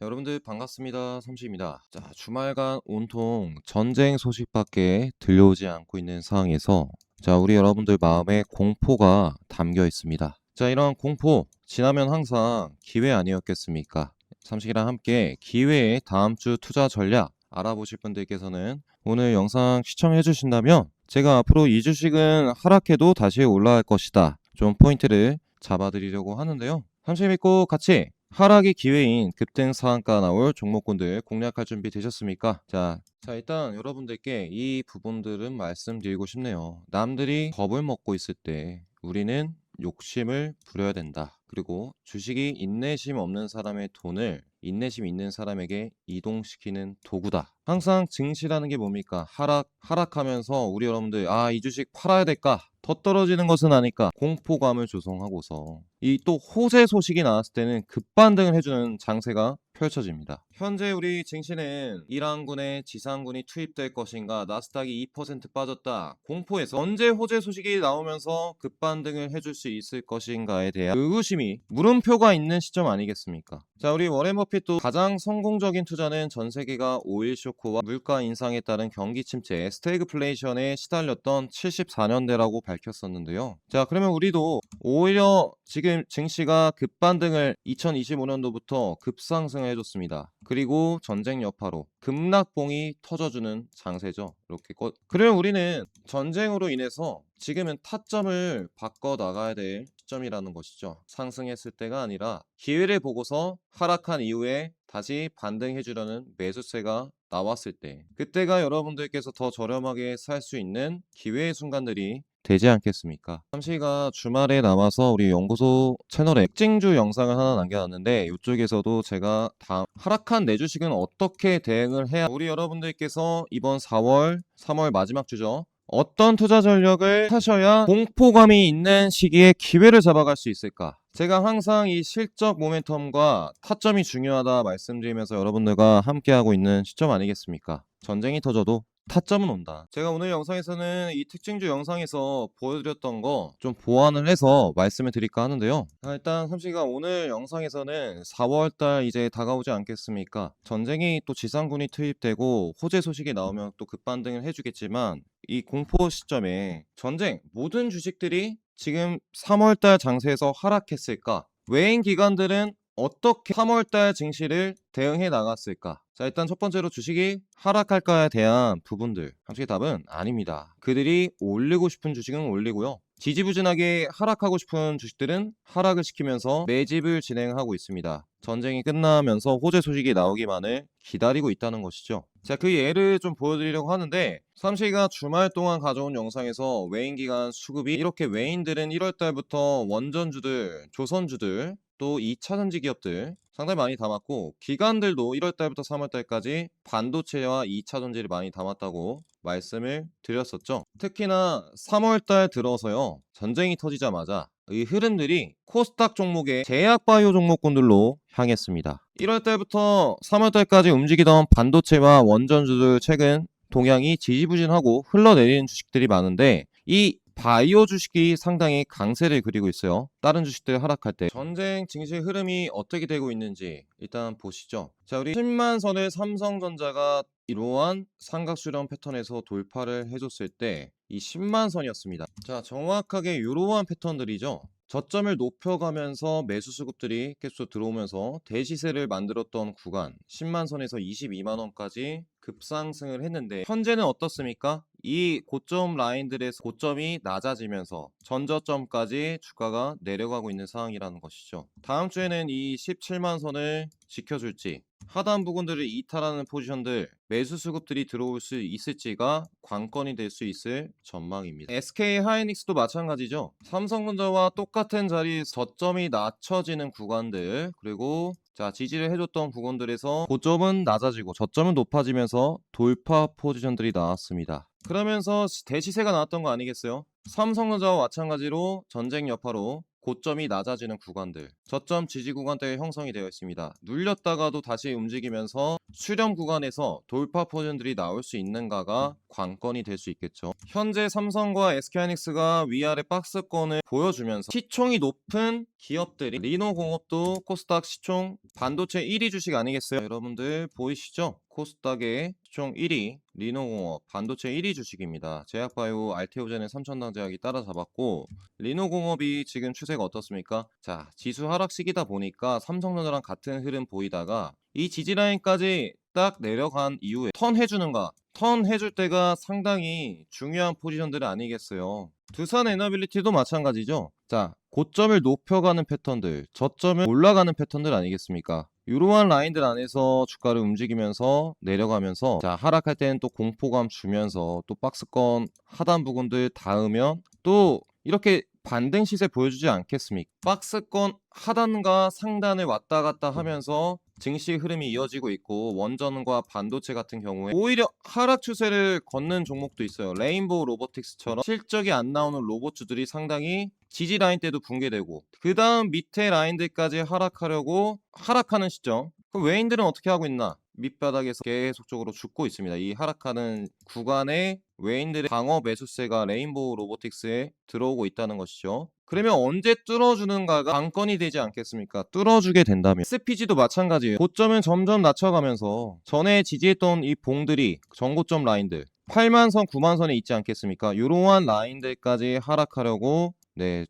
여러분들 반갑습니다. 삼식입니다. 자, 주말간 온통 전쟁 소식밖에 들려오지 않고 있는 상황에서 우리 여러분들 마음에 공포가 담겨 있습니다. 이런 공포 지나면 항상 기회 아니었겠습니까? 삼식이랑 함께 기회의 다음 주 투자 전략 알아보실 분들께서는 오늘 영상 시청해 주신다면 제가 앞으로 이 주식은 하락해도 다시 올라갈 것이다. 좀 포인트를 잡아드리려고 하는데요. 삼식 믿고 같이 하락의 기회인 급등 상한가 나올 종목군들 공략할 준비 되셨습니까? 자, 일단 여러분들께 이 부분들은 말씀드리고 싶네요. 남들이 겁을 먹고 있을 때 우리는 욕심을 부려야 된다. 그리고 주식이 인내심 없는 사람의 돈을 인내심 있는 사람에게 이동시키는 도구다. 항상 증시라는 게 뭡니까? 하락하면서 우리 여러분들 이 주식 팔아야 될까? 더 떨어지는 것은 아니까 공포감을 조성하고서 이 또 호재 소식이 나왔을 때는 급반등을 해주는 장세가 펼쳐집니다. 현재 우리 증시는 이란군의 지상군이 투입될 것인가, 나스닥이 2% 빠졌다, 공포에서 언제 호재 소식이 나오면서 급반등을 해줄 수 있을 것인가에 대한 의구심이 물음표가 있는 시점 아니겠습니까? 우리 워렌 버핏도 가장 성공적인 투자는 전 세계가 오일 쇼크와 물가 인상에 따른 경기 침체, 스태그플레이션에 시달렸던 74년대라고 밝혔었는데요. 그러면 우리도 오히려 지금 증시가 급반등을 2025년도부터 급상승을 해줬습니다. 그리고 전쟁 여파로 급락봉이 터져주는 장세죠. 이렇게 그러면 우리는 전쟁으로 인해서 지금은 타점을 바꿔 나가야 될 시점이라는 것이죠. 상승했을 때가 아니라 기회를 보고서 하락한 이후에 다시 반등해 주려는 매수세가 나왔을 때, 그때가 여러분들께서 더 저렴하게 살 수 있는 기회의 순간들이 되지 않겠습니까? 삼시가 주말에 남아서 우리 연구소 채널에 특징주 영상을 하나 남겨놨는데, 이쪽에서도 제가 하락한 내 주식은 어떻게 대응을 해야 우리 여러분들께서 이번 4월 3월 마지막 주죠, 어떤 투자 전략을 하셔야 공포감이 있는 시기에 기회를 잡아갈 수 있을까? 제가 항상 이 실적 모멘텀과 타점이 중요하다 말씀드리면서 여러분들과 함께하고 있는 시점 아니겠습니까? 전쟁이 터져도 타점은 온다. 제가 오늘 영상에서는 이 특징주 영상에서 보여드렸던 거 좀 보완을 해서 말씀을 드릴까 하는데요. 일단 삼시가 오늘 영상에서는 4월달 이제 다가오지 않겠습니까? 전쟁이 또 지상군이 투입되고 호재 소식이 나오면 또 급반등을 해주겠지만, 이 공포 시점에 전쟁 모든 주식들이 지금 3월달 장세에서 하락했을까? 외인 기관들은 어떻게 3월달 증시를 대응해 나갔을까? 일단 첫 번째로 주식이 하락할까에 대한 부분들, 함식의 답은 아닙니다. 그들이 올리고 싶은 주식은 올리고요, 지지부진하게 하락하고 싶은 주식들은 하락을 시키면서 매집을 진행하고 있습니다. 전쟁이 끝나면서 호재 소식이 나오기만을 기다리고 있다는 것이죠. 그 예를 좀 보여드리려고 하는데, 삼시가 주말 동안 가져온 영상에서 외인기관 수급이 이렇게, 외인들은 1월달부터 원전주들, 조선주들, 또 2차전지 기업들 상당히 많이 담았고, 기관들도 1월달부터 3월달까지 반도체와 2차전지를 많이 담았다고 말씀을 드렸었죠. 특히나 3월달 들어서요, 전쟁이 터지자마자 이 흐름들이 코스닥 종목의 제약바이오 종목군들로 향했습니다. 1월달부터 3월달까지 움직이던 반도체와 원전주들 최근 동향이 지지부진하고 흘러내리는 주식들이 많은데, 이 바이오 주식이 상당히 강세를 그리고 있어요. 다른 주식들 하락할 때 전쟁 증시 흐름이 어떻게 되고 있는지 일단 보시죠. 우리 10만 선을 삼성전자가 이러한 삼각수렴 패턴에서 돌파를 해줬을 때 이 10만 선이었습니다. 정확하게 이러한 패턴들이죠. 저점을 높여가면서 매수 수급들이 계속 들어오면서 대시세를 만들었던 구간, 10만 선에서 22만 원까지 급상승을 했는데, 현재는 어떻습니까? 이 고점 라인들에서 고점이 낮아지면서 전저점까지 주가가 내려가고 있는 상황이라는 것이죠. 다음 주에는 이 17만 선을 지켜줄지, 하단 부분들을 이탈하는 포지션들, 매수 수급들이 들어올 수 있을지가 관건이 될 수 있을 전망입니다. SK 하이닉스도 마찬가지죠. 삼성전자와 똑같은 자리에서 저점이 낮춰지는 구간들, 그리고 지지를 해줬던 구간들에서 고점은 낮아지고 저점은 높아지면서 돌파 포지션들이 나왔습니다. 그러면서 대시세가 나왔던 거 아니겠어요? 삼성전자와 마찬가지로 전쟁 여파로 고점이 낮아지는 구간들, 저점 지지 구간대에 형성이 되어 있습니다. 눌렸다가도 다시 움직이면서 수렴 구간에서 돌파 포지션들이 나올 수 있는가가 관건이 될 수 있겠죠. 현재 삼성과 SK하이닉스가 위아래 박스권을 보여주면서 시총이 높은 기업들이, 리노공업도 코스닥 시총 반도체 1위 주식 아니겠어요? 여러분들 보이시죠? 코스닥의 시총 1위 리노공업 반도체 1위 주식입니다. 제약바이오, 알테오젠의 삼천당 제약이 따라잡았고, 리노공업이 지금 추세가 어떻습니까? 자, 지수 하락시기다 보니까 삼성전자랑 같은 흐름 보이다가 이 지지라인까지 딱 내려간 이후에 턴해주는가? 턴해줄 때가 상당히 중요한 포지션들 아니겠어요? 두산 에너빌리티도 마찬가지죠. 자, 고점을 높여가는 패턴들, 저점을 올라가는 패턴들 아니겠습니까? 이러한 라인들 안에서 주가를 움직이면서 내려가면서, 자, 하락할 때는 또 공포감 주면서 또 박스권 하단 부분들 닿으면 또 이렇게 반등 시세 보여주지 않겠습니까? 박스권 하단과 상단을 왔다 갔다 하면서 증시 흐름이 이어지고 있고, 원전과 반도체 같은 경우에 오히려 하락 추세를 걷는 종목도 있어요. 레인보우 로보틱스처럼 실적이 안 나오는 로봇주들이 상당히 지지 라인 때도 붕괴되고, 그 다음 밑에 라인들까지 하락하려고 하락하는 시점. 그럼 외인들은 어떻게 하고 있나? 밑바닥에서 계속적으로 죽고 있습니다. 이 하락하는 구간에 외인들의 방어 매수세가 레인보우 로보틱스에 들어오고 있다는 것이죠. 그러면 언제 뚫어주는가가 관건이 되지 않겠습니까? 뚫어주게 된다면 SPG도 마찬가지예요. 고점은 점점 낮춰가면서 전에 지지했던 이 봉들이 전고점 라인들 8만선, 9만선에 있지 않겠습니까? 이러한 라인들까지 하락하려고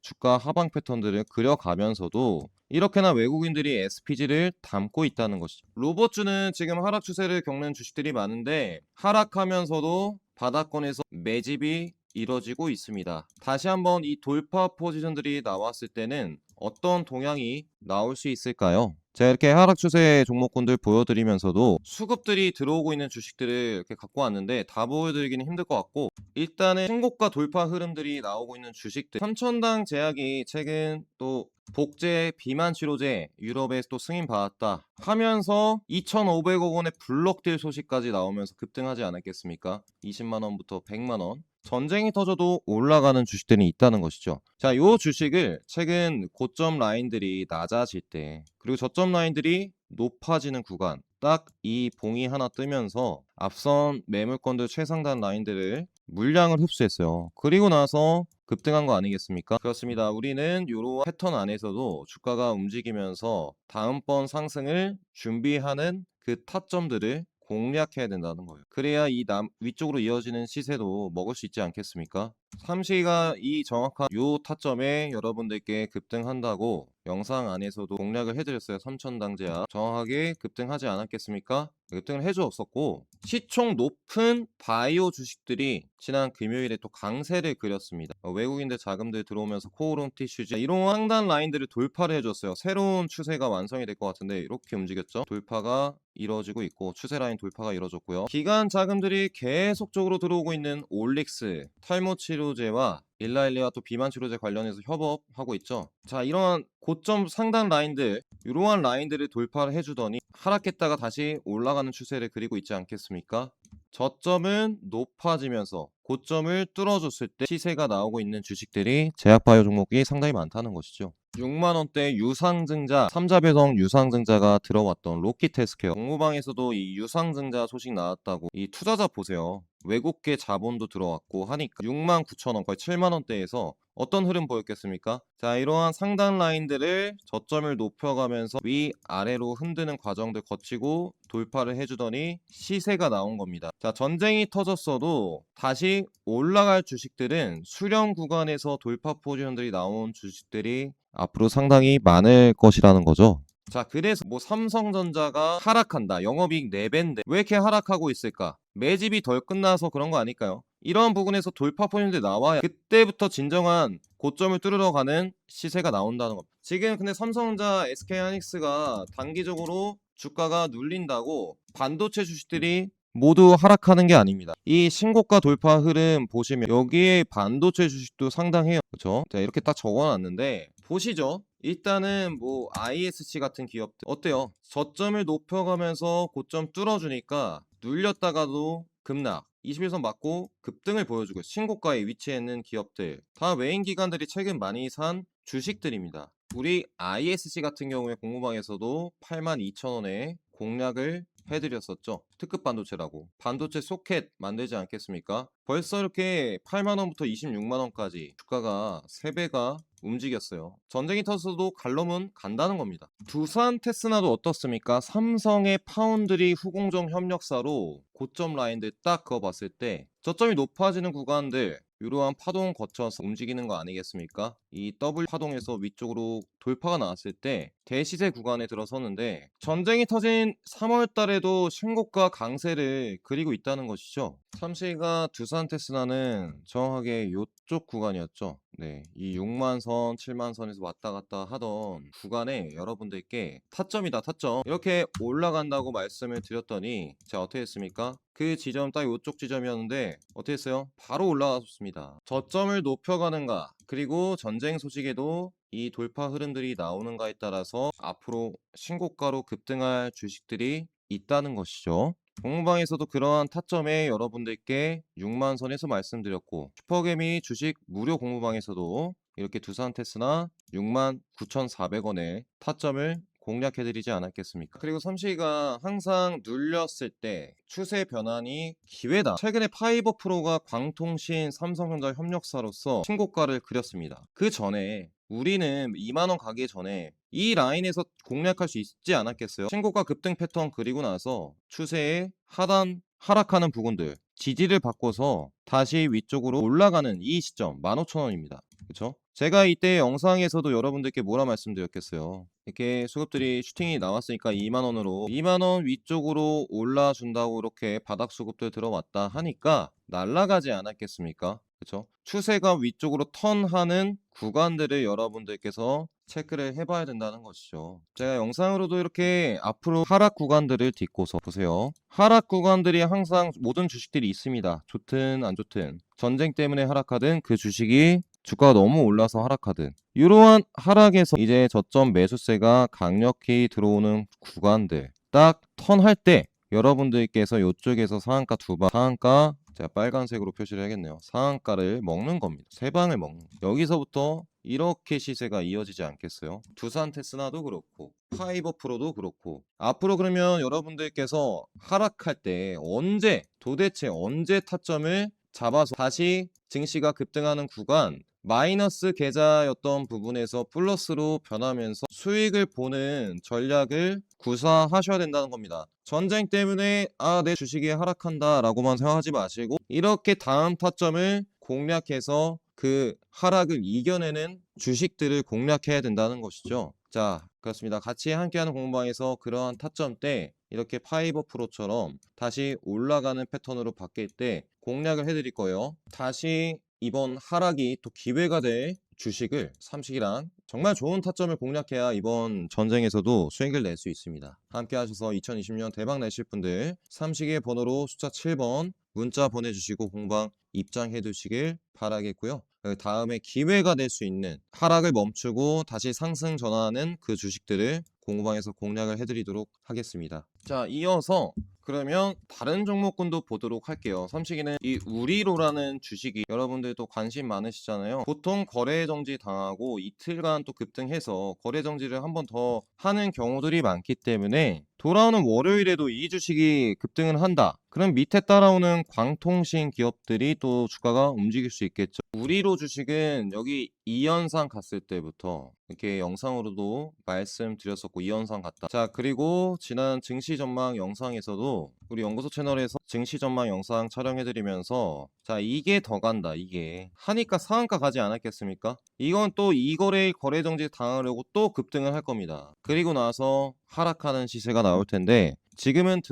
주가 하방 패턴들을 그려가면서도 이렇게나 외국인들이 SPG를 담고 있다는 것이죠. 로봇주는 지금 하락 추세를 겪는 주식들이 많은데 하락하면서도 바닥권에서 매집이 이뤄지고 있습니다. 다시 한번 이 돌파 포지션들이 나왔을 때는 어떤 동향이 나올 수 있을까요? 제가 이렇게 하락 추세 종목군들 보여드리면서도 수급들이 들어오고 있는 주식들을 이렇게 갖고 왔는데 다 보여드리기는 힘들 것 같고, 일단은 신고가 돌파 흐름들이 나오고 있는 주식들, 삼천당 제약이 최근 또 복제 비만 치료제 유럽에서 또 승인 받았다 하면서 2,500억 원의 블록딜 소식까지 나오면서 급등하지 않았겠습니까? 20만 원부터 100만 원. 전쟁이 터져도 올라가는 주식들이 있다는 것이죠. 자, 요 주식을 최근 고점 라인들이 낮아질 때, 그리고 저점 라인들이 높아지는 구간, 딱 이 봉이 하나 뜨면서 앞선 매물권들 최상단 라인들을 물량을 흡수했어요. 그리고 나서 급등한 거 아니겠습니까? 그렇습니다. 우리는 이러한 패턴 안에서도 주가가 움직이면서 다음번 상승을 준비하는 그 타점들을 공략해야 된다는 거예요. 그래야 이 위쪽으로 이어지는 시세도 먹을 수 있지 않겠습니까? 삼시가 이 정확한 요 타점에 여러분들께 급등한다고 영상 안에서도 공략을 해드렸어요. 삼천당 제약 정확하게 급등하지 않았겠습니까? 급등을 해주었었고, 시총 높은 바이오 주식들이 지난 금요일에 또 강세를 그렸습니다. 외국인들 자금들 들어오면서 코오롱 티슈즈 이런 상단 라인들을 돌파를 해줬어요. 새로운 추세가 완성이 될 것 같은데 이렇게 움직였죠. 돌파가 이루어지고 있고, 추세 라인 돌파가 이루어졌고요. 기관 자금들이 계속적으로 들어오고 있는 올릭스 탈모 치료제와 일라일리와 또 비만 치료제 관련해서 협업하고 있죠. 자, 이러한 고점 상단 라인들, 이러한 라인들을 돌파를 해주더니 하락했다가 다시 올라가는 추세를 그리고 있지 않겠습니까? 저점은 높아지면서 고점을 뚫어줬을 때 시세가 나오고 있는 주식들이 제약바이오 종목이 상당히 많다는 것이죠. 6만원대 유상증자, 삼자배송 유상증자가 들어왔던 로키테스케어, 공무방에서도 이 유상증자 소식 나왔다고, 이 투자자 보세요. 외국계 자본도 들어왔고 하니까 69,000원, 거의 7만원대에서 어떤 흐름 보였겠습니까? 자, 이러한 상단 라인들을 저점을 높여가면서 위아래로 흔드는 과정들 거치고 돌파를 해주더니 시세가 나온 겁니다. 자, 전쟁이 터졌어도 다시 올라갈 주식들은 수렴 구간에서 돌파 포지션들이 나온 주식들이 앞으로 상당히 많을 것이라는 거죠. 자, 그래서 뭐 삼성전자가 하락한다, 영업이익 4배인데 왜 이렇게 하락하고 있을까? 매집이 덜 끝나서 그런 거 아닐까요? 이런 부분에서 돌파 포인트 나와야 그때부터 진정한 고점을 뚫으러 가는 시세가 나온다는 겁니다. 지금 근데 삼성전자, SK하이닉스가 단기적으로 주가가 눌린다고 반도체 주식들이 모두 하락하는 게 아닙니다. 이 신고가 돌파 흐름 보시면 여기에 반도체 주식도 상당해요. 그렇죠? 자, 이렇게 딱 적어놨는데 보시죠. 일단은 뭐 ISC 같은 기업들 어때요? 저점을 높여가면서 고점 뚫어주니까 눌렸다가도 급락, 21선 맞고 급등을 보여주고, 신고가에 위치해 있는 기업들 다 외인 기관들이 최근 많이 산 주식들입니다. 우리 ISC 같은 경우에 공부방에서도 82,000원에 공략을 해드렸었죠. 특급 반도체라고. 반도체 소켓 만들지 않겠습니까? 벌써 이렇게 8만원부터 26만원까지 주가가 3배가 움직였어요. 전쟁이 터져도 갈러면 간다는 겁니다. 두산 테스나도 어떻습니까? 삼성의 파운드리 후공정 협력사로 고점 라인들 딱 그어봤을 때 저점이 높아지는 구간들 이러한 파동 거쳐서 움직이는 거 아니겠습니까? 이 더블 파동에서 위쪽으로 돌파가 나왔을 때 대시세 구간에 들어섰는데 전쟁이 터진 3월 달에도 신고가 강세를 그리고 있다는 것이죠. 삼시가 두산 테스나는 정확하게 이쪽 구간이었죠. 네, 이 6만 선, 7만 선에서 왔다 갔다 하던 구간에 여러분들께 타점이다, 타점. 이렇게 올라간다고 말씀을 드렸더니 자, 어떻게 했습니까? 그 지점 딱 이쪽 지점이었는데 어떻게 했어요? 바로 올라갔습니다. 저점을 높여가는가 그리고 전쟁 소식에도 이 돌파 흐름들이 나오는가에 따라서 앞으로 신고가로 급등할 주식들이 있다는 것이죠. 공방에서도 그러한 타점에 여러분들께 6만 선에서 말씀드렸고 슈퍼개미 주식 무료 공부방에서도 이렇게 두산 테스나 6만 9,400원에 타점을 공략해드리지 않았겠습니까? 그리고 삼시가 항상 눌렸을 때 추세 변환이 기회다. 최근에 파이버 프로가 광통신 삼성전자 협력사로서 신고가를 그렸습니다. 그 전에 우리는 2만원 가기 전에 이 라인에서 공략할 수 있지 않았겠어요? 신고가 급등 패턴 그리고 나서 추세의 하단 하락하는 부분들 지지를 바꿔서 다시 위쪽으로 올라가는 이 시점 15,000원입니다. 그쵸? 제가 이때 영상에서도 여러분들께 뭐라 말씀드렸겠어요. 이렇게 수급들이 슈팅이 나왔으니까 2만원으로 2만원 위쪽으로 올라준다고 이렇게 바닥 수급들 들어왔다 하니까 날아가지 않았겠습니까? 그쵸? 추세가 위쪽으로 턴하는 구간들을 여러분들께서 체크를 해봐야 된다는 것이죠. 제가 영상으로도 이렇게 앞으로 하락 구간들을 딛고서 보세요. 하락 구간들이 항상 모든 주식들이 있습니다. 좋든 안 좋든 전쟁 때문에 하락하든 그 주식이 주가가 너무 올라서 하락하든 이러한 하락에서 이제 저점 매수세가 강력히 들어오는 구간들 딱 턴할 때 여러분들께서 이쪽에서 상한가 두방 상한가 제가 빨간색으로 표시를 해야겠네요. 상한가를 먹는 겁니다. 세 방을 먹는 여기서부터 이렇게 시세가 이어지지 않겠어요? 두산 테스나도 그렇고 파이버 프로도 그렇고 앞으로 그러면 여러분들께서 하락할 때 도대체 언제 타점을 잡아서 다시 증시가 급등하는 구간 마이너스 계좌였던 부분에서 플러스로 변하면서 수익을 보는 전략을 구사하셔야 된다는 겁니다. 전쟁 때문에 내 주식이 하락한다 라고만 생각하지 마시고 이렇게 다음 타점을 공략해서 그 하락을 이겨내는 주식들을 공략해야 된다는 것이죠. 자, 그렇습니다. 같이 함께하는 공방에서 그러한 타점 때 이렇게 파이버 프로처럼 다시 올라가는 패턴으로 바뀔 때 공략을 해드릴 거예요. 다시 이번 하락이 또 기회가 될 주식을 삼식이랑 정말 좋은 타점을 공략해야 이번 전쟁에서도 수익을 낼 수 있습니다. 함께 하셔서 2020년 대박 내실 분들 삼식의 번호로 숫자 7번 문자 보내주시고 공방 입장해 두시길 바라겠고요. 그 다음에 기회가 될 수 있는 하락을 멈추고 다시 상승 전환하는 그 주식들을 공방에서 공략을 해드리도록 하겠습니다. 자, 이어서 그러면 다른 종목군도 보도록 할게요. 삼식이는 이 우리로라는 주식이 여러분들도 관심 많으시잖아요. 보통 거래 정지 당하고 이틀간 또 급등해서 거래 정지를 한 번 더 하는 경우들이 많기 때문에 돌아오는 월요일에도 이 주식이 급등을 한다. 그럼 밑에 따라오는 광통신 기업들이 또 주가가 움직일 수 있겠죠. 우리로 주식은 여기 이연상 갔을 때부터 이렇게 영상으로도 말씀드렸었고 이연상 갔다. 자, 그리고 지난 증시 전망 영상에서도 우리 연구소 채널에서 증시 전망 영상 촬영해드리면서 자, 이게 더 간다. 이게 하니까 상한가 가지 않았겠습니까? 이건 또 이거래 거래 정지 당하려고 또 급등을 할 겁니다. 그리고 나서 하락하는 시세가 나올 텐데 지금은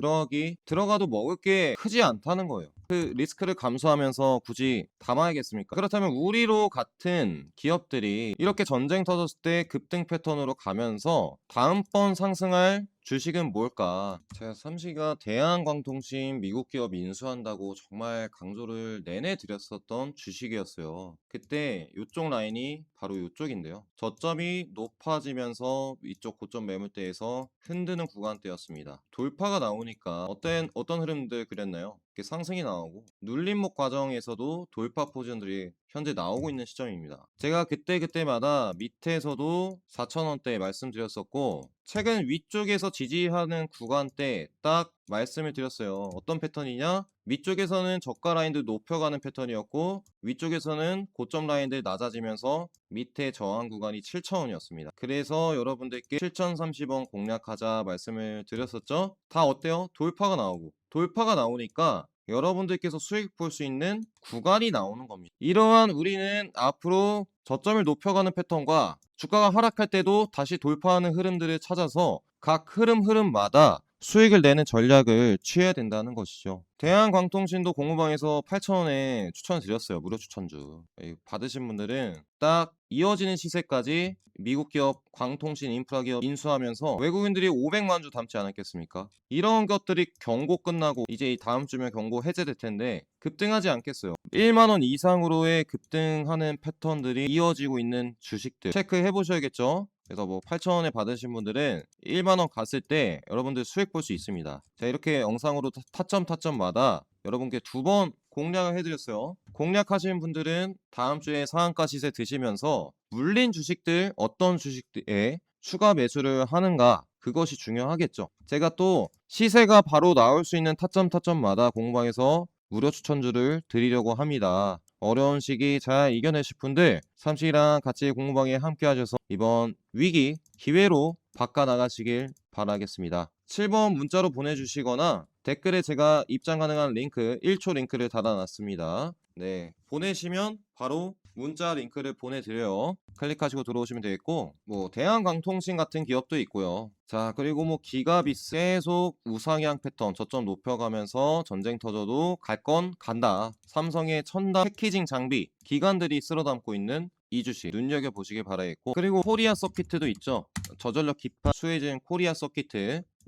들어가도 먹을 게 크지 않다는 거예요. 그 리스크를 감수하면서 굳이 담아야겠습니까? 그렇다면 우리로 같은 기업들이 이렇게 전쟁 터졌을 때 급등 패턴으로 가면서 다음번 상승할 주식은 뭘까? 제가 삼시가 대한광통신 미국 기업 인수한다고 정말 강조를 내내 드렸었던 주식이었어요. 그때 이쪽 라인이 바로 이쪽인데요. 저점이 높아지면서 이쪽 고점 매물대에서 흔드는 구간대였습니다. 돌파가 나오니까 어떤 흐름들 그렸나요? 이렇게 상승이 나오고 눌림목 과정에서도 돌파 포지션들이 현재 나오고 있는 시점입니다. 제가 그때마다 밑에서도 4,000원대 말씀드렸었고 최근 위쪽에서 지지하는 구간대 딱 말씀을 드렸어요. 어떤 패턴이냐? 위쪽에서는 저가 라인들 높여가는 패턴이었고 위쪽에서는 고점 라인들 낮아지면서 밑에 저항 구간이 7,000원이었습니다. 그래서 여러분들께 7,030원 공략하자 말씀을 드렸었죠. 다 어때요? 돌파가 나오니까 여러분들께서 수익 볼 수 있는 구간이 나오는 겁니다. 이러한 우리는 앞으로 저점을 높여가는 패턴과 주가가 하락할 때도 다시 돌파하는 흐름들을 찾아서 각 흐름마다 수익을 내는 전략을 취해야 된다는 것이죠. 대한광통신도 공부방에서 8,000원에 추천드렸어요. 무료 추천주. 받으신 분들은 딱 이어지는 시세까지 미국 기업, 광통신 인프라 기업 인수하면서 외국인들이 500만 주 담지 않았겠습니까? 이런 것들이 경고 끝나고 이제 다음 주면 경고 해제될 텐데 급등하지 않겠어요. 1만 원 이상으로의 급등하는 패턴들이 이어지고 있는 주식들 체크해 보셔야겠죠. 그래서 뭐 8,000원에 받으신 분들은 1만 원 갔을 때 여러분들 수익 볼 수 있습니다. 자, 이렇게 영상으로 타점마다 여러분께 2번 공략을 해드렸어요. 공략하시는 분들은 다음 주에 상한가 시세 드시면서 물린 주식들 어떤 주식들에 추가 매수를 하는가 그것이 중요하겠죠. 제가 또 시세가 바로 나올 수 있는 타점마다 공방에서 무료 추천주를 드리려고 합니다. 어려운 시기 잘 이겨내실 분들 삼식이랑 같이 공부방에 함께 하셔서 이번 위기 기회로 바꿔나가시길 바라겠습니다. 7번 문자로 보내주시거나 댓글에 제가 입장 가능한 링크 1초 링크를 달아놨습니다. 네, 보내시면 바로 문자 링크를 보내드려요. 클릭하시고 들어오시면 되겠고 뭐 대한광통신 같은 기업도 있고요. 자, 그리고 뭐 기가비스 계속 우상향 패턴 저점 높여가면서 전쟁 터져도 갈 건 간다. 삼성의 첨단 패키징 장비 기관들이 쓸어담고 있는 이 주식 눈여겨보시길 바라겠고 그리고 코리아 서킷도 있죠. 저전력 기판 수혜진 코리아 서킷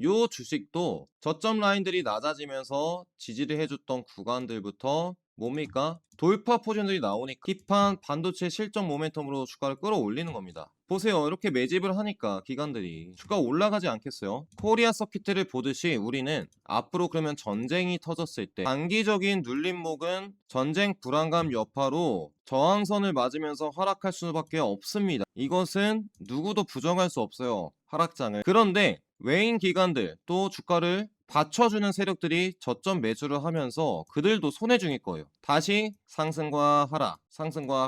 요 주식도 저점 라인들이 낮아지면서 지지를 해줬던 구간들부터 뭡니까? 돌파 포지션들이 나오니까 힙한 반도체 실적 모멘텀으로 주가를 끌어올리는 겁니다. 보세요. 이렇게 매집을 하니까 기관들이 주가 올라가지 않겠어요? 코리아 서킷을 보듯이 우리는 앞으로 그러면 전쟁이 터졌을 때 단기적인 눌림목은 전쟁 불안감 여파로 저항선을 맞으면서 하락할 수밖에 없습니다. 이것은 누구도 부정할 수 없어요. 하락장을. 그런데 외인 기관들 또 주가를 받쳐주는 세력들이 저점 매수를 하면서 그들도 손해 중일 거예요. 다시 상승과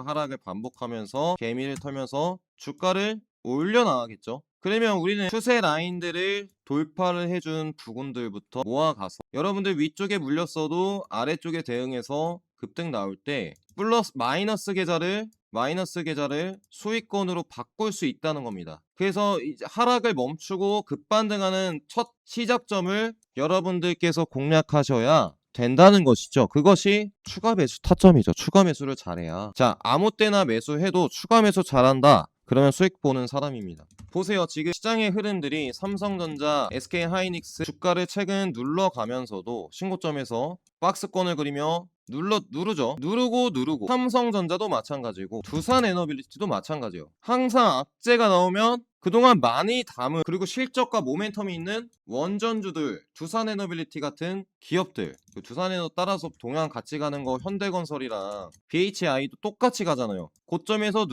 하락을 반복하면서 개미를 털면서 주가를 올려나가겠죠. 그러면 우리는 추세 라인들을 돌파를 해준 부분들부터 모아가서 여러분들 위쪽에 물렸어도 아래쪽에 대응해서 급등 나올 때 플러스 마이너스 계좌를 수익권으로 바꿀 수 있다는 겁니다. 그래서 이제 하락을 멈추고 급반등하는 첫 시작점을 여러분들께서 공략하셔야 된다는 것이죠. 그것이 추가 매수 타점이죠. 추가 매수를 잘해야. 자, 아무 때나 매수해도 추가 매수 잘한다. 그러면 수익 보는 사람입니다. 보세요. 지금 시장의 흐름들이 삼성전자, SK하이닉스 주가를 최근 눌러가면서도 신고점에서 박스권을 그리며 누르죠. 누르고 삼성전자도 마찬가지고 두산에너빌리티도 마찬가지예요. 항상 악재가 나오면 그동안 많이 담은 그리고 실적과 모멘텀이 있는 원전주들 두산에너빌리티 같은 기업들 두산에너 따라서 동양 같이 가는 거 현대건설이랑 BHI도 똑같이 가잖아요. 고점에서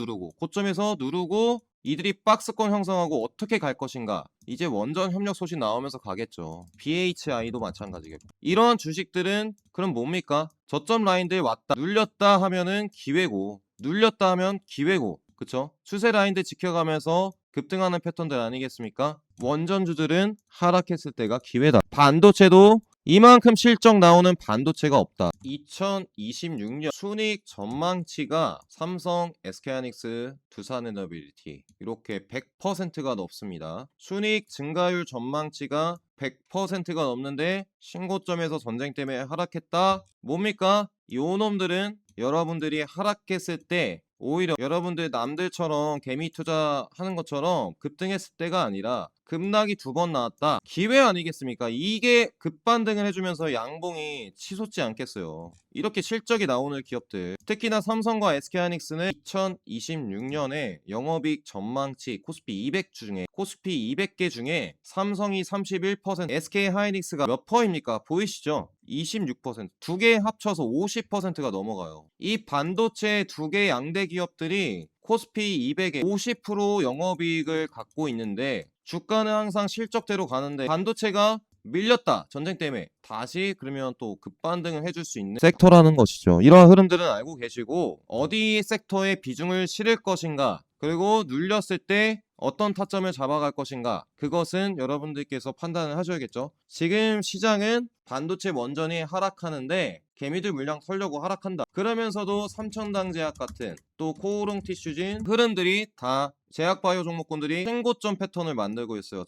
누르고 이들이 박스권 형성하고 어떻게 갈 것인가 이제 원전 협력 소식 나오면서 가겠죠. BHI도 마찬가지겠고 이러한 주식들은 그럼 뭡니까? 저점 라인들 왔다 눌렸다 하면은 기회고 눌렸다 하면 기회고 그쵸? 추세 라인들 지켜가면서 급등하는 패턴들 아니겠습니까? 원전주들은 하락했을 때가 기회다. 반도체도 이만큼 실적 나오는 반도체가 없다. 2026년 순이익 전망치가 삼성, SK하이닉스, 두산에너빌리티 이렇게 100%가 넘습니다. 순이익 증가율 전망치가 100%가 넘는데 신고점에서 전쟁 때문에 하락했다. 뭡니까? 요 놈들은 여러분들이 하락했을 때 오히려 여러분들 남들처럼 개미 투자하는 것처럼 급등했을 때가 아니라 급락이 2번 나왔다. 기회 아니겠습니까? 이게 급반등을 해주면서 양봉이 치솟지 않겠어요. 이렇게 실적이 나오는 기업들 특히나 삼성과 SK하이닉스는 2026년에 영업이익 전망치 코스피 200개 중에 삼성이 31%, SK하이닉스가 몇 퍼입니까? 보이시죠? 26%, 두 개 합쳐서 50%가 넘어가요. 이 반도체 두 개 양대 기업들이 코스피 200에 50% 영업이익을 갖고 있는데 주가는 항상 실적대로 가는데 반도체가 밀렸다. 전쟁 때문에 다시 그러면 또 급반등을 해줄 수 있는 섹터라는 것이죠. 이러한 흐름들은 알고 계시고 어디 섹터에 비중을 실을 것인가, 그리고 눌렸을 때 어떤 타점을 잡아갈 것인가, 그것은 여러분들께서 판단을 하셔야겠죠. 지금 시장은 반도체 원전이 하락하는데 개미들 물량 털려고 하락한다. 그러면서도 삼천당제약 같은 또 코오롱 티슈진 흐름들이 다 제약바이오 종목군들이 생고점 패턴을 만들고 있어요.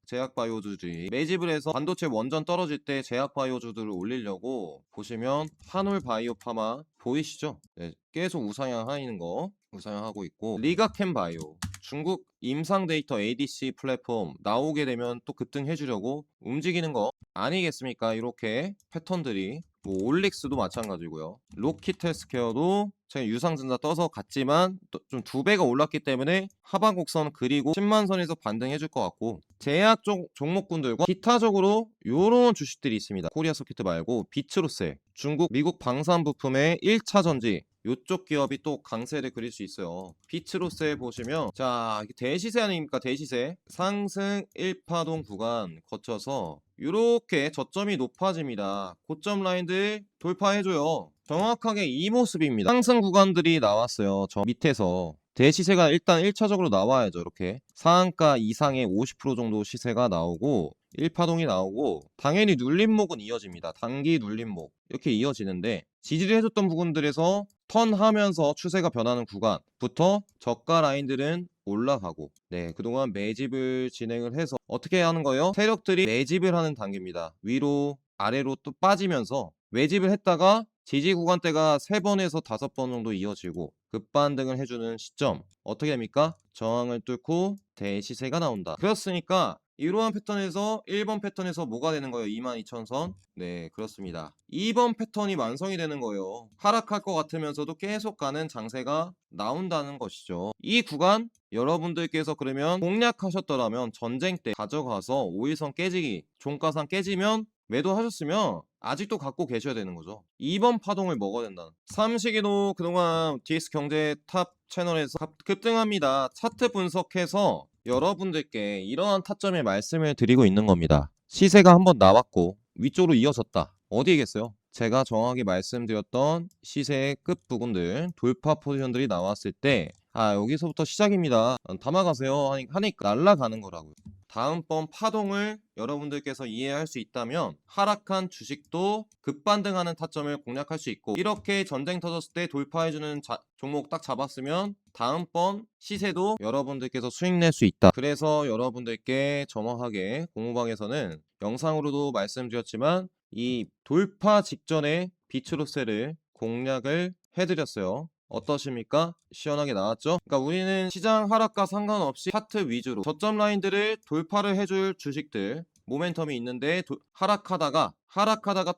제약바이오주들이 매집을 해서 반도체 원전 떨어질 때 제약바이오주들을 올리려고 보시면 한올바이오파마 보이시죠? 네, 계속 우상향하는 거 우상향하고 있고, 리가캠바이오 중국 임상 데이터 ADC 플랫폼 나오게 되면 또 급등해 주려고 움직이는 거 아니겠습니까? 이렇게 패턴들이 뭐 올릭스도 마찬가지고요. 로키텔스케어도 제가 유상증자 떠서 갔지만 좀 2배가 올랐기 때문에 하방 곡선 그리고 10만 선에서 반등해 줄 것 같고, 제약 쪽 종목군들과 기타적으로 요런 주식들이 있습니다. 코리아 소켓 말고 비츠로셀, 중국 미국 방산 부품의 1차 전지, 요쪽 기업이 또 강세를 그릴 수 있어요. 비츠로셀 보시면 자, 이게 대시세 아닙니까? 대시세 상승 1파동 구간 거쳐서 이렇게 저점이 높아집니다. 고점 라인들 돌파해줘요. 정확하게 이 모습입니다. 상승 구간들이 나왔어요. 저 밑에서 대시세가 일단 1차적으로 나와야죠. 이렇게 상한가 이상의 50% 정도 시세가 나오고 1파동이 나오고 당연히 눌림목은 이어집니다. 단기 눌림목 이렇게 이어지는데 지지를 해줬던 부분들에서 턴하면서 추세가 변하는 구간부터 저가 라인들은 올라가고, 네, 그동안 매집을 진행을 해서 어떻게 하는 거예요? 세력들이 매집을 하는 단계입니다. 위로 아래로 또 빠지면서 매집을 했다가 지지 구간대가 3번에서 5번 정도 이어지고 급반등을 해주는 시점 어떻게 됩니까? 저항을 뚫고 대시세가 나온다. 그렇으니까 이러한 패턴에서 1번 패턴에서 뭐가 되는 거예요? 22,000선. 네, 그렇습니다. 2번 패턴이 완성이 되는 거예요. 하락할 것 같으면서도 계속 가는 장세가 나온다는 것이죠. 이 구간 여러분들께서 그러면 공략하셨더라면 전쟁 때 가져가서 5일선 깨지기, 종가상 깨지면 매도하셨으면 아직도 갖고 계셔야 되는 거죠. 2번 파동을 먹어야 된다. 삼식이도 그동안 DS 경제 탑 채널에서 급등합니다. 차트 분석해서 여러분들께 이러한 타점에 말씀을 드리고 있는 겁니다. 시세가 한번 나왔고 위쪽으로 이어졌다. 어디겠어요? 제가 정확히 말씀드렸던 시세의 끝 부분들 돌파 포지션들이 나왔을 때 여기서부터 시작입니다. 담아가세요 하니까 날아가는 거라고요. 다음번 파동을 여러분들께서 이해할 수 있다면 하락한 주식도 급반등하는 타점을 공략할 수 있고, 이렇게 전쟁 터졌을 때 돌파해주는 종목 딱 잡았으면 다음번 시세도 여러분들께서 수익 낼 수 있다. 그래서 여러분들께 정확하게 공부방에서는 영상으로도 말씀드렸지만 이 돌파 직전에 비츠로셀을 공략을 해드렸어요. 어떠십니까? 시원하게 나왔죠? 그러니까 우리는 시장 하락과 상관없이 차트 위주로 저점 라인들을 돌파를 해줄 주식들, 모멘텀이 있는데 하락하다가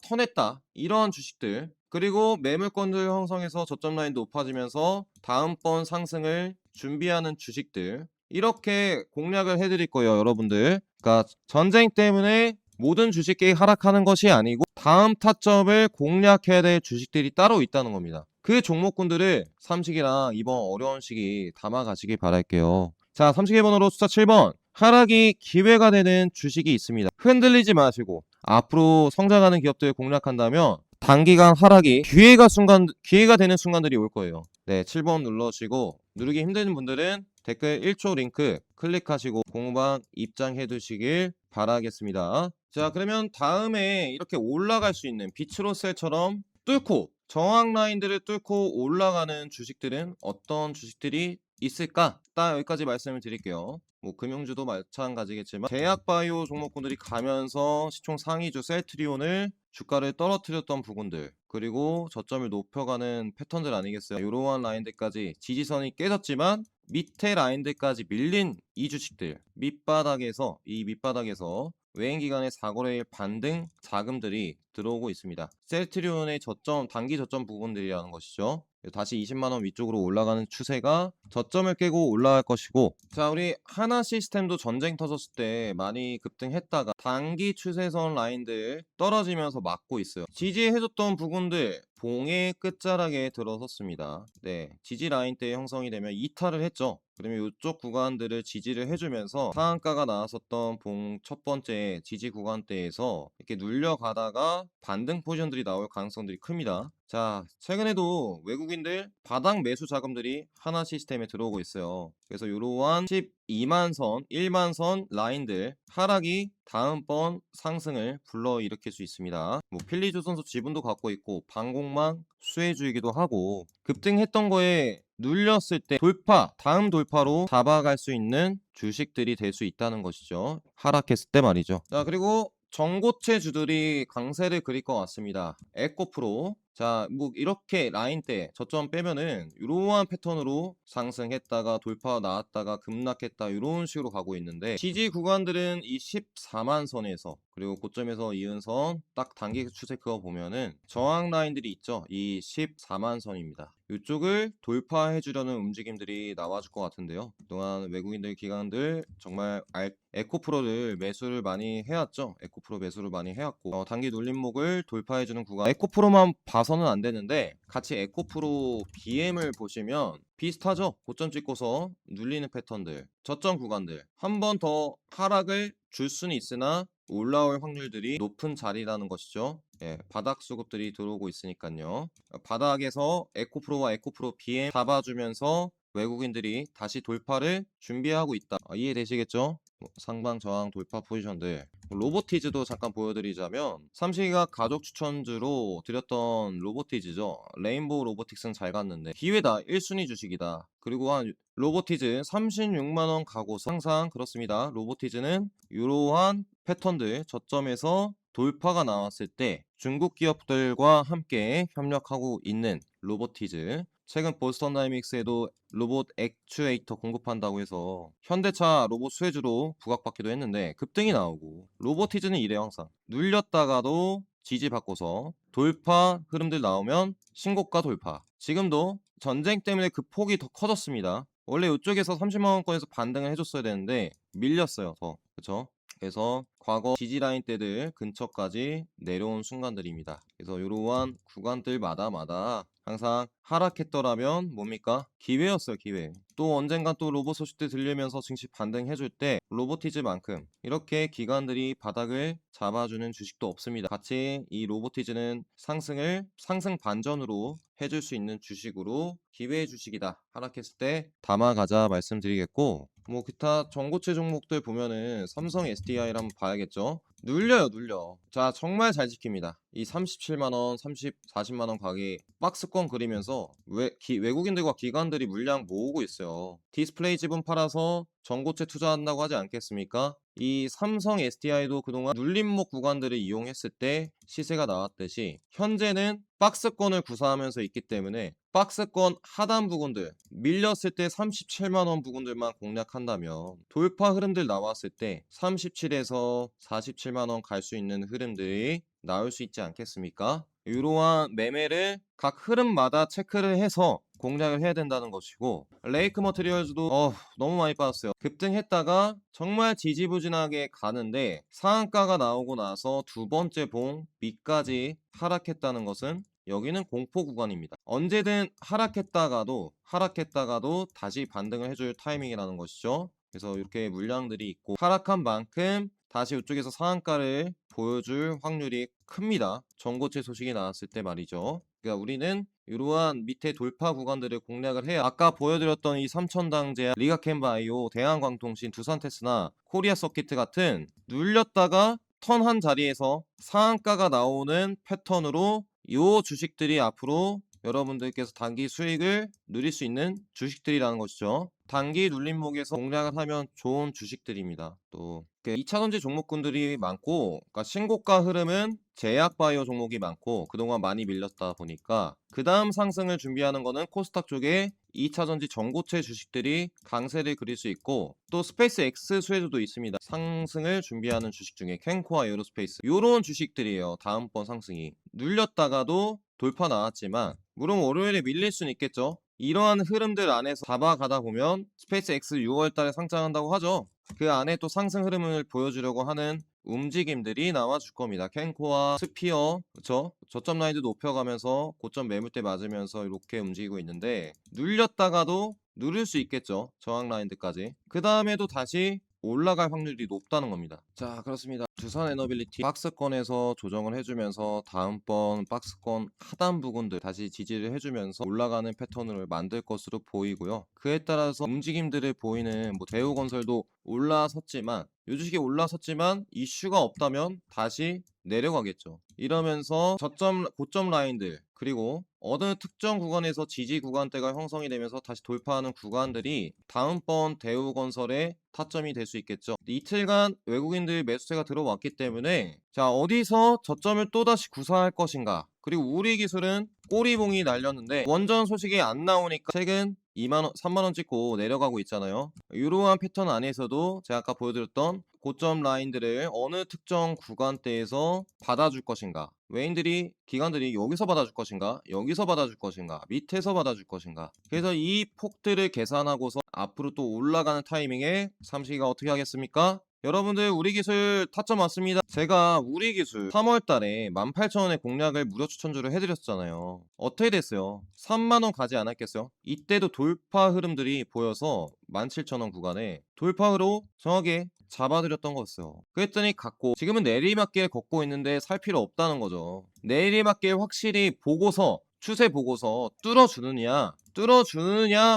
턴했다, 이런 주식들, 그리고 매물권들 형성해서 저점 라인 높아지면서 다음번 상승을 준비하는 주식들, 이렇게 공략을 해드릴 거예요, 여러분들. 그러니까 전쟁 때문에 모든 주식이 하락하는 것이 아니고 다음 타점을 공략해야 될 주식들이 따로 있다는 겁니다. 그 종목군들을 삼식이랑 이번 어려운 시기 담아가시길 바랄게요. 자, 삼식의 번호로 숫자 7번. 하락이 기회가 되는 주식이 있습니다. 흔들리지 마시고 앞으로 성장하는 기업들을 공략한다면 단기간 하락이 기회가 되는 순간들이 올 거예요. 네, 7번 눌러주시고, 누르기 힘든 분들은 댓글 1초 링크 클릭하시고 공방 입장해 두시길 바라겠습니다. 자, 그러면 다음에 이렇게 올라갈 수 있는 비츠로셀처럼 뚫고 저항 라인들을 뚫고 올라가는 주식들은 어떤 주식들이 있을까? 딱 여기까지 말씀을 드릴게요. 뭐 금융주도 마찬가지겠지만 제약바이오 종목군들이 가면서 시총 상위주 셀트리온을 주가를 떨어뜨렸던 부분들, 그리고 저점을 높여가는 패턴들 아니겠어요? 이러한 라인들까지 지지선이 깨졌지만 밑에 라인들까지 밀린 이 주식들, 밑바닥에서 외행기간의 4거래일 반등 자금들이 들어오고 있습니다. 셀트리온의 단기 저점 부분들이라는 것이죠. 다시 20만원 위쪽으로 올라가는 추세가 저점을 깨고 올라갈 것이고, 자, 우리 하나 시스템도 전쟁 터졌을 때 많이 급등했다가 단기 추세선 라인들 떨어지면서 막고 있어요. 지지해줬던 부분들 봉의 끝자락에 들어섰습니다. 네, 지지 라인대 형성이 되면 이탈을 했죠. 그러면 이쪽 구간들을 지지를 해주면서 상한가가 나왔었던 봉 첫 번째 지지 구간대에서 이렇게 눌려가다가 반등 포지션들이 나올 가능성들이 큽니다. 자, 최근에도 외국인들 바닥 매수 자금들이 하나 시스템에 들어오고 있어요. 그래서 이러한 12만 선, 1만 선 라인들 하락이 다음번 상승을 불러일으킬 수 있습니다. 뭐 필리조선소 지분도 갖고 있고 방공망 수혜주이기도 하고, 급등했던 거에 눌렸을 때 다음 돌파로 잡아갈 수 있는 주식들이 될 수 있다는 것이죠. 하락했을 때 말이죠. 자, 그리고 전고체 주들이 강세를 그릴 것 같습니다. 에코프로. 자, 뭐 이렇게 라인대 저점 빼면은 이러한 패턴으로 상승했다가 돌파 나왔다가 급락했다 이런 식으로 가고 있는데, 지지 구간들은 이 14만 선에서 그리고 고점에서 이은 선 딱 단기 추세 그어 보면은 저항 라인들이 있죠. 이 14만 선입니다. 이쪽을 돌파해 주려는 움직임들이 나와줄 것 같은데요. 그동안 외국인들 기관들 정말 에코프로를 매수를 많이 해왔죠. 에코프로 매수를 많이 해왔고, 단기 눌림목을 돌파해 주는 구간, 에코프로만 봐서는 안 되는데 같이 에코프로 BM을 보시면 비슷하죠. 고점 찍고서 눌리는 패턴들, 저점 구간들 한 번 더 하락을 줄 수는 있으나 올라올 확률들이 높은 자리라는 것이죠. 예, 바닥 수급들이 들어오고 있으니까요. 바닥에서 에코프로와 에코프로 BM 잡아주면서 외국인들이 다시 돌파를 준비하고 있다. 이해되시겠죠? 상방 저항 돌파 포지션들. 로보티즈도 잠깐 보여드리자면, 삼식이가 가족 추천주로 드렸던 로보티즈죠. 레인보우 로보틱스는 잘 갔는데 기회다, 1순위 주식이다. 그리고 한 로보티즈 36만원 가고서 항상 그렇습니다. 로보티즈는 이러한 패턴들 저점에서 돌파가 나왔을 때 중국 기업들과 함께 협력하고 있는 로보티즈. 최근 보스턴 다이믹스에도 로봇 액추에이터 공급한다고 해서 현대차 로봇 수혜주로 부각받기도 했는데 급등이 나오고, 로보티즈는 이래요. 항상 눌렸다가도 지지받고서 돌파 흐름들 나오면 신고가 돌파. 지금도 전쟁 때문에 그 폭이 더 커졌습니다. 원래 이쪽에서 30만원권에서 반등을 해줬어야 되는데 밀렸어요. 더. 그쵸? 그래서 과거 지지라인 대들 근처까지 내려온 순간들입니다. 그래서 이러한 구간들마다 항상 하락했더라면 뭡니까? 기회였어요, 기회. 또 언젠가 또 로봇 소식들 들리면서 증시 반등해줄 때 로보티즈만큼 이렇게 기관들이 바닥을 잡아주는 주식도 없습니다. 같이 이 로보티즈는 상승 반전으로 해줄 수 있는 주식으로 기회의 주식이다. 하락했을 때 담아가자 말씀드리겠고, 뭐 기타 전고체 종목들 보면은 삼성 SDI를 한번 봐야겠죠. 눌려. 자, 정말 잘 지킵니다. 이 37만원, 40만원 가게 박스권 그리면서 외국인들과 기관들이 물량 모으고 있어요. 디스플레이 지분 팔아서 전고체 투자한다고 하지 않겠습니까? 이 삼성 SDI도 그동안 눌림목 구간들을 이용했을 때 시세가 나왔듯이 현재는 박스권을 구사하면서 있기 때문에 박스권 하단 부분들 밀렸을 때 37만원 부분들만 공략한다면 돌파 흐름들 나왔을 때 37에서 47만원 갈 수 있는 흐름들이 나올 수 있지 않겠습니까? 이러한 매매를 각 흐름마다 체크를 해서 공략을 해야 된다는 것이고, 레이크 머티리얼즈도 너무 많이 빠졌어요. 급등했다가 정말 지지부진하게 가는데 상한가가 나오고 나서 두 번째 봉 밑까지 하락했다는 것은 여기는 공포 구간입니다. 언제든 하락했다가도 다시 반등을 해줄 타이밍이라는 것이죠. 그래서 이렇게 물량들이 있고 하락한 만큼 다시 이쪽에서 상한가를 보여줄 확률이 큽니다. 전고체 소식이 나왔을 때 말이죠. 그러니까 우리는 이러한 밑에 돌파 구간들을 공략을 해야 아까 보여드렸던 이 삼천당제약, 리가캔바이오, 대한광통신, 두산테스나 코리아 서키트 같은 눌렸다가 턴한 자리에서 상한가가 나오는 패턴으로 이 주식들이 앞으로 여러분들께서 단기 수익을 누릴 수 있는 주식들이라는 것이죠. 단기 눌림목에서 공략을 하면 좋은 주식들입니다. 또 2차전지 종목군들이 많고, 그러니까 신고가 흐름은 제약바이오 종목이 많고 그동안 많이 밀렸다 보니까 그 다음 상승을 준비하는 거는 코스닥 쪽에 2차전지 전고체 주식들이 강세를 그릴 수 있고, 또 스페이스 X 수혜주도 있습니다. 상승을 준비하는 주식 중에 캔코아 에어로스페이스, 요런 주식들이에요. 다음번 상승이 눌렸다가도 돌파 나왔지만 물론 월요일에 밀릴 수는 있겠죠. 이러한 흐름들 안에서 잡아가다 보면 스페이스X 6월달에 상장한다고 하죠. 그 안에 또 상승 흐름을 보여주려고 하는 움직임들이 나와줄 겁니다. 캔코와 스피어, 그쵸? 저점 라인도 높여가면서 고점 매물대 맞으면서 이렇게 움직이고 있는데 눌렸다가도 누를 수 있겠죠. 저항 라인들까지. 그 다음에도 다시 올라갈 확률이 높다는 겁니다. 자, 그렇습니다. 두산 에너빌리티 박스권에서 조정을 해주면서 다음번 박스권 하단 부분들 다시 지지를 해주면서 올라가는 패턴을 만들 것으로 보이고요. 그에 따라서 움직임들을 보이는 대우건설도 올라섰지만 요 주식이 올라섰지만 이슈가 없다면 다시 내려가겠죠. 이러면서 고점 라인들 그리고 어느 특정 구간에서 지지 구간대가 형성이 되면서 다시 돌파하는 구간들이 다음번 대우건설의 타점이 될 수 있겠죠. 이틀간 외국인들 매수세가 들어왔기 때문에 자, 어디서 저점을 또다시 구사할 것인가. 그리고 우리 기술은 꼬리봉이 날렸는데 원전 소식이 안 나오니까 최근 2만원, 3만원 찍고 내려가고 있잖아요. 이러한 패턴 안에서도 제가 아까 보여드렸던 고점 라인들을 어느 특정 구간대에서 받아줄 것인가, 기관들이 여기서 받아줄 것인가, 여기서 받아줄 것인가, 밑에서 받아줄 것인가. 그래서 이 폭들을 계산하고서 앞으로 또 올라가는 타이밍에 삼식이가 어떻게 하겠습니까? 여러분들 우리 기술 타점 왔습니다. 제가 우리 기술 3월달에 18,000원의 공략을 무료 추천주를 해드렸잖아요. 어떻게 됐어요? 3만원 가지 않았겠어요? 이때도 돌파 흐름들이 보여서 17,000원 구간에 돌파로 정확하게 잡아드렸던 거였어요. 그랬더니 갔고 지금은 내리막길 걷고 있는데 살 필요 없다는 거죠. 내리막길 확실히 보고서 추세 보고서 뚫어주느냐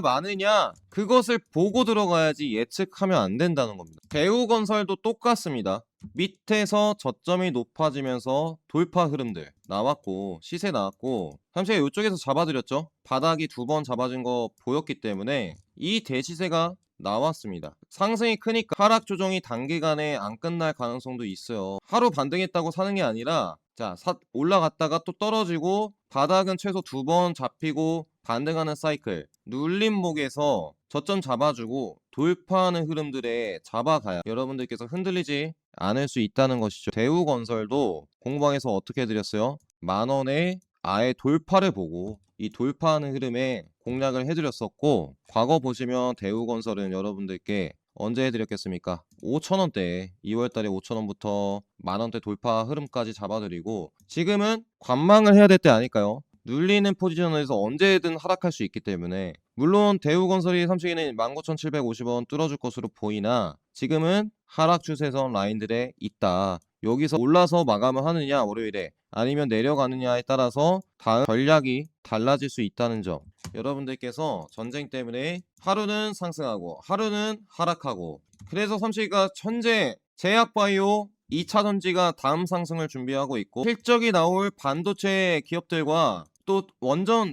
마느냐 그것을 보고 들어가야지 예측하면 안 된다는 겁니다. 대우건설도 똑같습니다. 밑에서 저점이 높아지면서 돌파 흐름들 나왔고 시세 나왔고 삼시가 이쪽에서 잡아드렸죠. 바닥이 2번 잡아준 거 보였기 때문에 이 대시세가 나왔습니다. 상승이 크니까 하락 조정이 단기간에 안 끝날 가능성도 있어요. 하루 반등했다고 사는 게 아니라 자, 올라갔다가 또 떨어지고 바닥은 최소 2번 잡히고 반등하는 사이클, 눌림목에서 저점 잡아주고 돌파하는 흐름들에 잡아가야 여러분들께서 흔들리지 않을 수 있다는 것이죠. 대우건설도 공방에서 어떻게 해드렸어요? 만원에 아예 돌파를 보고 이 돌파하는 흐름에 공략을 해드렸었고, 과거 보시면 대우건설은 여러분들께 언제 해드렸겠습니까? 5,000원대 2월달에 5,000원부터 만원대 돌파 흐름까지 잡아드리고 지금은 관망을 해야 될 때 아닐까요? 눌리는 포지션에서 언제든 하락할 수 있기 때문에 물론 대우건설이 3시기는 19,750원 뚫어줄 것으로 보이나 지금은 하락 추세선 라인들에 있다. 여기서 올라서 마감을 하느냐 월요일에 아니면 내려가느냐에 따라서 다음 전략이 달라질 수 있다는 점, 여러분들께서 전쟁 때문에 하루는 상승하고 하루는 하락하고 그래서 삼식이가 현재 제약바이오 2차전지가 다음 상승을 준비하고 있고 실적이 나올 반도체 기업들과 또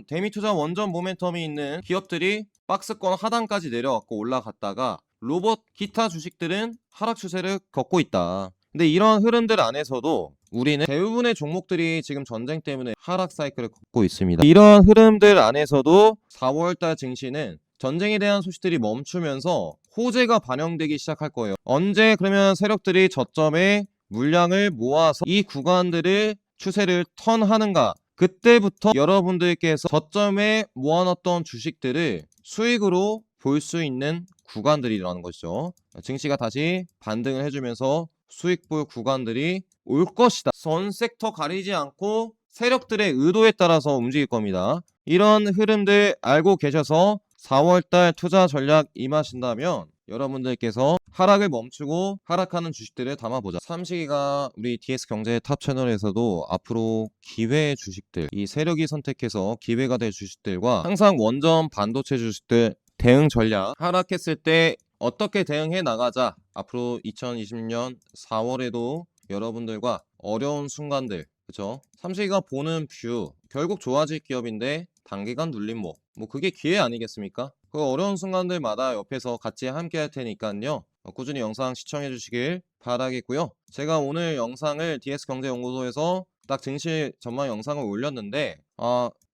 대미투자 원전 모멘텀이 있는 기업들이 박스권 하단까지 내려왔고 올라갔다가 로봇 기타 주식들은 하락 추세를 걷고 있다. 근데 이런 흐름들 안에서도 우리는 대부분의 종목들이 지금 전쟁 때문에 하락 사이클을 걷고 있습니다. 이런 흐름들 안에서도 4월달 증시는 전쟁에 대한 소식들이 멈추면서 호재가 반영되기 시작할 거예요. 언제 그러면 세력들이 저점에 물량을 모아서 이 구간들을 추세를 턴하는가? 그때부터 여러분들께서 저점에 모아놨던 주식들을 수익으로 볼 수 있는 구간들이라는 것이죠. 증시가 다시 반등을 해주면서 수익 볼 구간들이 올 것이다. 전 섹터 가리지 않고 세력들의 의도에 따라서 움직일 겁니다. 이런 흐름들 알고 계셔서 4월달 투자 전략 임하신다면 여러분들께서 하락을 멈추고 하락하는 주식들을 담아보자. 삼식이가 우리 DS경제 탑 채널에서도 앞으로 기회의 주식들, 이 세력이 선택해서 기회가 될 주식들과 항상 원전 반도체 주식들 대응 전략, 하락했을 때 어떻게 대응해 나가자. 앞으로 2020년 4월에도 여러분들과 어려운 순간들, 그쵸? 삼식이가 보는 뷰, 결국 좋아질 기업인데 단기간 눌림목, 그게 기회 아니겠습니까? 그 어려운 순간들마다 옆에서 같이 함께 할 테니까요. 꾸준히 영상 시청해 주시길 바라겠고요. 제가 오늘 영상을 DS경제연구소에서 딱 증시 전망 영상을 올렸는데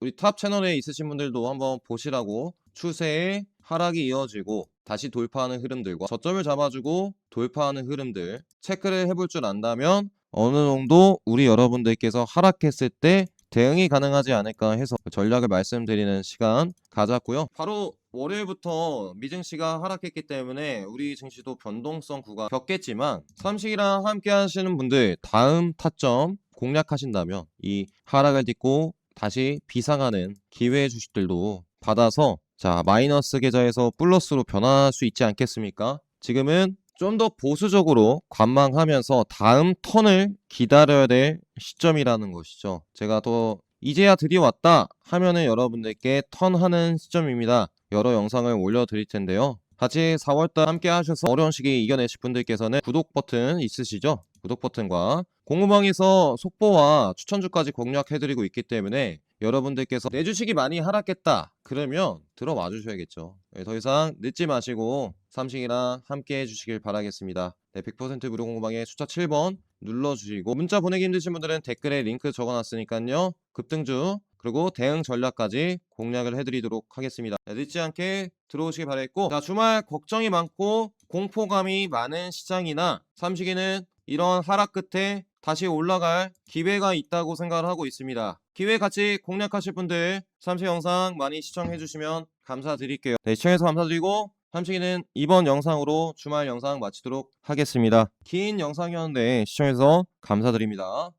우리 탑 채널에 있으신 분들도 한번 보시라고, 추세의 하락이 이어지고 다시 돌파하는 흐름들과 저점을 잡아주고 돌파하는 흐름들 체크를 해볼 줄 안다면 어느 정도 우리 여러분들께서 하락했을 때 대응이 가능하지 않을까 해서 전략을 말씀드리는 시간 가졌고요. 바로 월요일부터 미증시가 하락했기 때문에 우리 증시도 변동성 구간 겪겠지만 삼식이랑 함께 하시는 분들 다음 타점 공략하신다면 이 하락을 딛고 다시 비상하는 기회 주식들도 받아서 자 마이너스 계좌에서 플러스로 변화할 수 있지 않겠습니까? 지금은 좀 더 보수적으로 관망하면서 다음 턴을 기다려야 될 시점이라는 것이죠. 제가 또 이제야 드디어 왔다 하면은 여러분들께 턴하는 시점입니다. 여러 영상을 올려드릴 텐데요. 같이 4월달 함께 하셔서 어려운 시기 이겨내실 분들께서는 구독 버튼 있으시죠? 구독 버튼과 공구방에서 속보와 추천주까지 공략해드리고 있기 때문에 여러분들께서 내 주식이 많이 하락했다 그러면 들어와 주셔야겠죠. 네, 더 이상 늦지 마시고 삼식이랑 함께 해주시길 바라겠습니다. 네, 100% 무료 공부방에 숫자 7번 눌러주시고 문자 보내기 힘드신 분들은 댓글에 링크 적어놨으니까요. 급등주 그리고 대응 전략까지 공략을 해드리도록 하겠습니다. 네, 늦지 않게 들어오시기 바라겠고 자 주말 걱정이 많고 공포감이 많은 시장이나 삼식이는 이런 하락 끝에 다시 올라갈 기회가 있다고 생각을 하고 있습니다. 기회 같이 공략하실 분들 삼식 영상 많이 시청해 주시면 감사드릴게요. 네, 시청해서 감사드리고 삼식이는 이번 영상으로 주말 영상 마치도록 하겠습니다. 긴 영상이었는데 시청해서 감사드립니다.